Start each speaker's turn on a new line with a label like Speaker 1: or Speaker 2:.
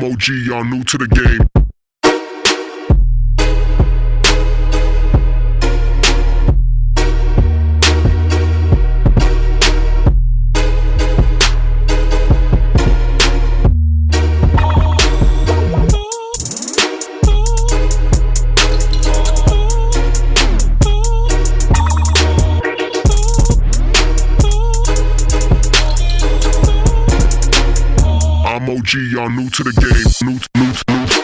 Speaker 1: I'm OG, y'all new to the game. I'm OG, y'all new to the game. New.